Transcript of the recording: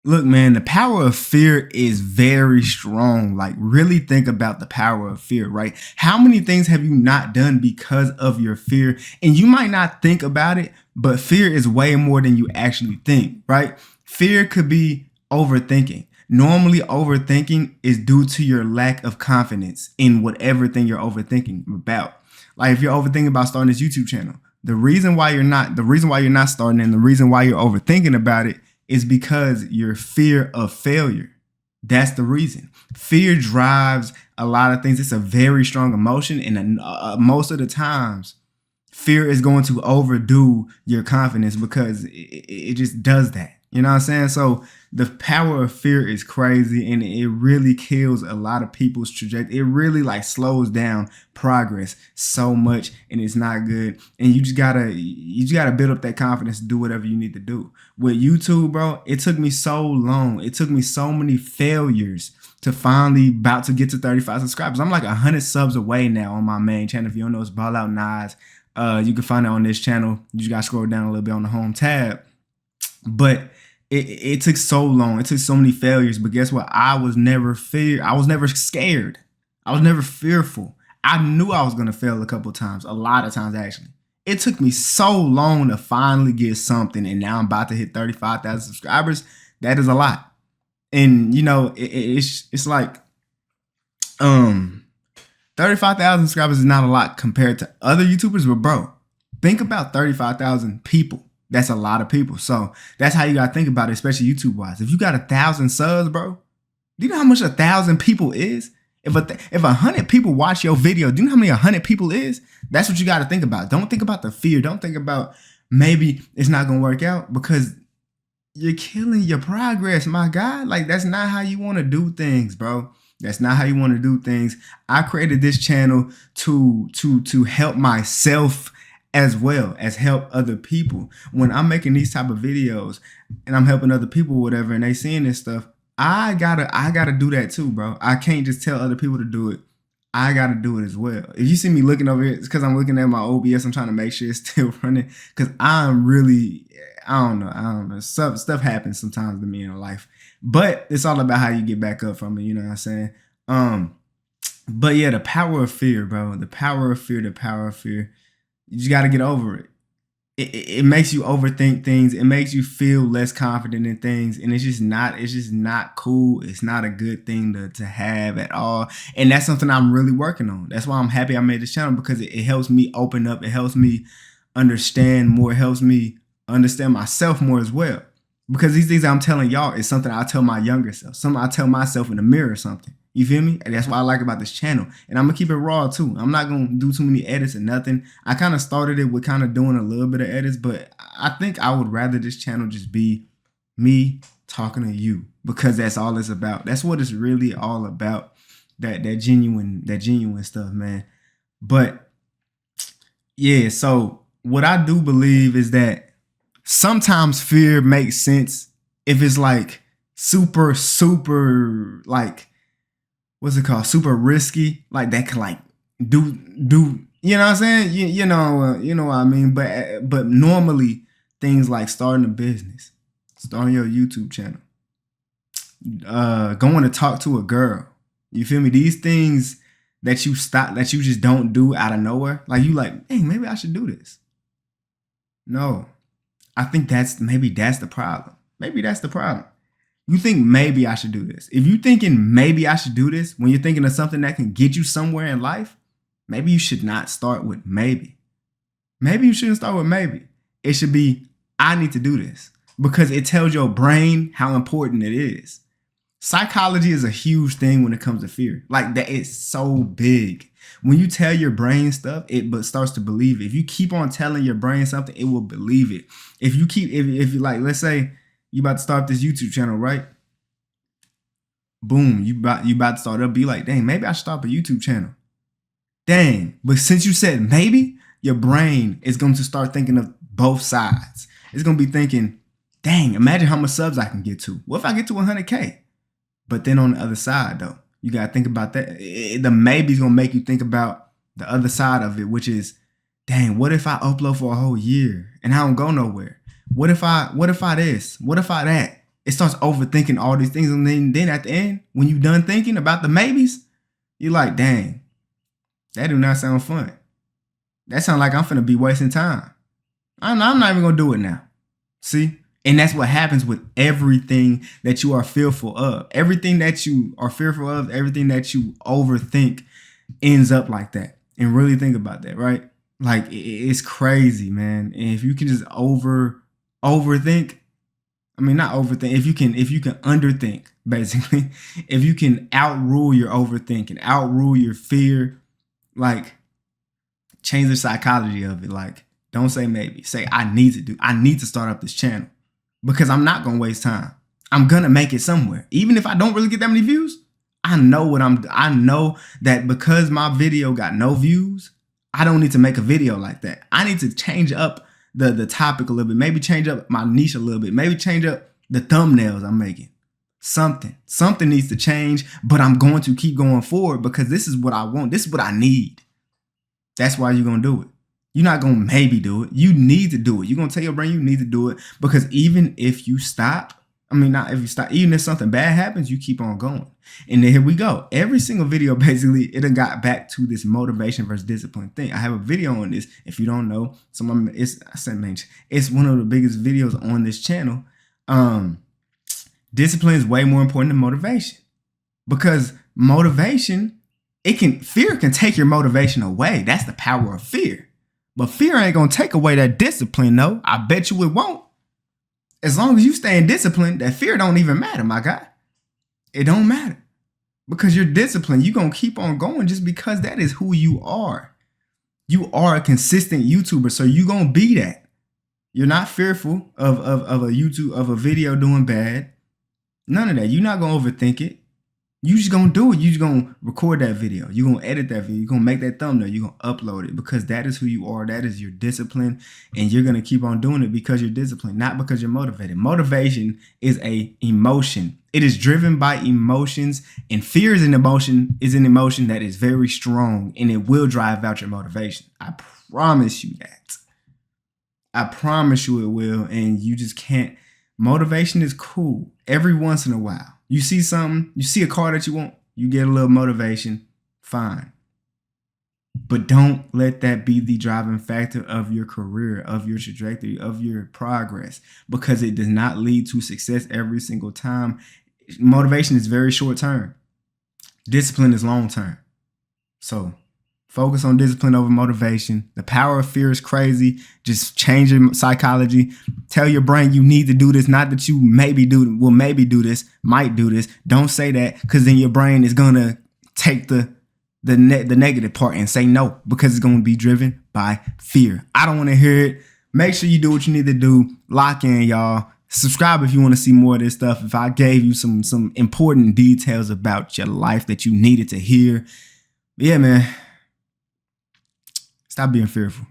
Look, man, the power of fear is very strong. Like, really think about the power of fear, right? How many things have you not done because of your fear? And you might not think about it, but fear is way more than you actually think, right? Fear could be overthinking. Normally, overthinking is due to your lack of confidence in whatever thing you're overthinking about. Like, if you're overthinking about starting this YouTube channel, the reason why you're not starting, and the reason why you're overthinking about it is because your fear of failure. That's the reason. Fear drives a lot of things. It's a very strong emotion, and most of the times, fear is going to overdo your confidence because it just does that. You know what I'm saying? So the power of fear is crazy, and it really kills a lot of people's trajectory. It really like slows down progress so much, and it's not good. And you just gotta build up that confidence to do whatever you need to do. With YouTube, bro, it took me so long. It took me so many failures to finally about to get to 35 subscribers. I'm like 100 subs away now on my main channel. If you don't know, it's Ball Out Nas. You can find it on this channel. You just gotta scroll down a little bit on the home tab. But it took so long. It took so many failures. But guess what? I was never scared. I was never fearful. I knew I was gonna fail a couple times, a lot of times actually. It took me so long to finally get something, and now I'm about to hit 35,000 subscribers. That is a lot. And you know, it's like 35,000 subscribers is not a lot compared to other YouTubers, but bro, think about 35,000 people. That's a lot of people. So that's how you gotta think about it, especially YouTube wise. If you got 1,000 subs, bro, do you know how much 1,000 people is? If 100 people watch your video, do you know how many 100 people is? That's what you got to think about. Don't think about the fear. Don't think about maybe it's not gonna work out, because you're killing your progress, my guy. Like, that's not how you want to do things, bro. That's not how you want to do things. I created this channel to help myself as well as help other people. When I'm making these type of videos and I'm helping other people, whatever, and they seeing this stuff, I gotta do that too, bro. I can't just tell other people to do it. I gotta do it as well. If you see me looking over here, it's because I'm looking at my OBS. I'm trying to make sure it's still running, because I'm really, I don't know. Stuff happens sometimes to me in life, but it's all about how you get back up from it. You know what I'm saying? But yeah, the power of fear, bro. The power of fear. The power of fear. You just got to get over it. It makes you overthink things. It makes you feel less confident in things, and it's just not cool. It's not a good thing to have at all. And that's something I'm really working on. That's why I'm happy I made this channel, because it helps me open up. It helps me understand more. It helps me understand myself more as well. Because these things I'm telling y'all is something I tell my younger self. Something I tell myself in the mirror or something. You feel me? And that's what I like about this channel. And I'm going to keep it raw too. I'm not going to do too many edits or nothing. I kind of started it with kind of doing a little bit of edits, but I think I would rather this channel just be me talking to you, because that's all it's about. That's what it's really all about. That genuine stuff, man. But yeah, so what I do believe is that sometimes fear makes sense if it's like super like, what's it called? Super risky. Like, that can like do you know what I'm saying? You know what I mean? But normally things like starting a business, starting your YouTube channel, going to talk to a girl. You feel me? These things that you just don't do out of nowhere. Like, you like, hey, maybe I should do this. No. I think maybe that's the problem. Maybe that's the problem. You think maybe I should do this. If you're thinking maybe I should do this, when you're thinking of something that can get you somewhere in life, maybe you should not start with maybe. Maybe you shouldn't start with maybe. It should be, I need to do this, because it tells your brain how important it is. Psychology is a huge thing when it comes to fear. Like, that is so big. When you tell your brain stuff, it starts to believe it. If you keep on telling your brain something, it will believe it. If you like, let's say you about to start this YouTube channel, right? Boom, you about to start up, be like, dang, maybe I should start a YouTube channel. Dang, but since you said maybe, your brain is going to start thinking of both sides. It's going to be thinking, dang, imagine how much subs I can get to. What if I get to 100K? But then on the other side, though, you got to think about that. The maybe is going to make you think about the other side of it, which is, dang, what if I upload for a whole year and I don't go nowhere? What if I this? What if I that? It starts overthinking all these things. And then at the end, when you're done thinking about the maybes, you're like, dang, that do not sound fun. That sounds like I'm finna be wasting time. I'm not even gonna do it now. See? And that's what happens with everything that you are fearful of. Everything that you are fearful of, everything that you overthink ends up like that. And really think about that, right? Like, it's crazy, man. And if you can just overthink, I mean, not overthink. If you can underthink, basically, if you can outrule your overthinking, outrule your fear, like, change the psychology of it. Like, don't say maybe. Say, I need to start up this channel because I'm not going to waste time. I'm going to make it somewhere. Even if I don't really get that many views, I know that because my video got no views, I don't need to make a video like that. I need to change up the topic a little bit. Maybe change up my niche a little bit. Maybe change up the thumbnails I'm making. Something needs to change, but I'm going to keep going forward because this is what I want. This is what I need. That's why you're going to do it. You're not going to maybe do it. You need to do it. You're going to tell your brain you need to do it because even if you stop, even if something bad happens, you keep on going. And then here we go. Every single video, basically, it done got back to this motivation versus discipline thing. I have a video on this. If you don't know, it's one of the biggest videos on this channel. Discipline is way more important than motivation because motivation, fear can take your motivation away. That's the power of fear. But fear ain't going to take away that discipline, though. I bet you it won't. As long as you stay in discipline, that fear don't even matter, my guy. It don't matter. Because you're disciplined. You're going to keep on going just because that is who you are. You are a consistent YouTuber, so you're going to be that. You're not fearful of a video doing bad. None of that. You're not going to overthink it. You just going to do it. You just going to record that video. You're going to edit that video. You're going to make that thumbnail. You're going to upload it because that is who you are. That is your discipline. And you're going to keep on doing it because you're disciplined, not because you're motivated. Motivation is an emotion. It is driven by emotions, and fear is an emotion that is very strong, and it will drive out your motivation. I promise you that. I promise you it will. And you just can't. Motivation is cool every once in a while. You see something, you see a car that you want, you get a little motivation, fine. But don't let that be the driving factor of your career, of your trajectory, of your progress, because it does not lead to success every single time. Motivation is very short term. Discipline is long term. So focus on discipline over motivation. The power of fear is crazy. Just change your psychology. Tell your brain you need to do this. Not that you maybe do this, might do this. Don't say that, because then your brain is going to take the negative part and say no, because it's going to be driven by fear. I don't want to hear it. Make sure you do what you need to do. Lock in, y'all. Subscribe if you want to see more of this stuff. If I gave you some important details about your life that you needed to hear. Yeah, man. Stop being fearful.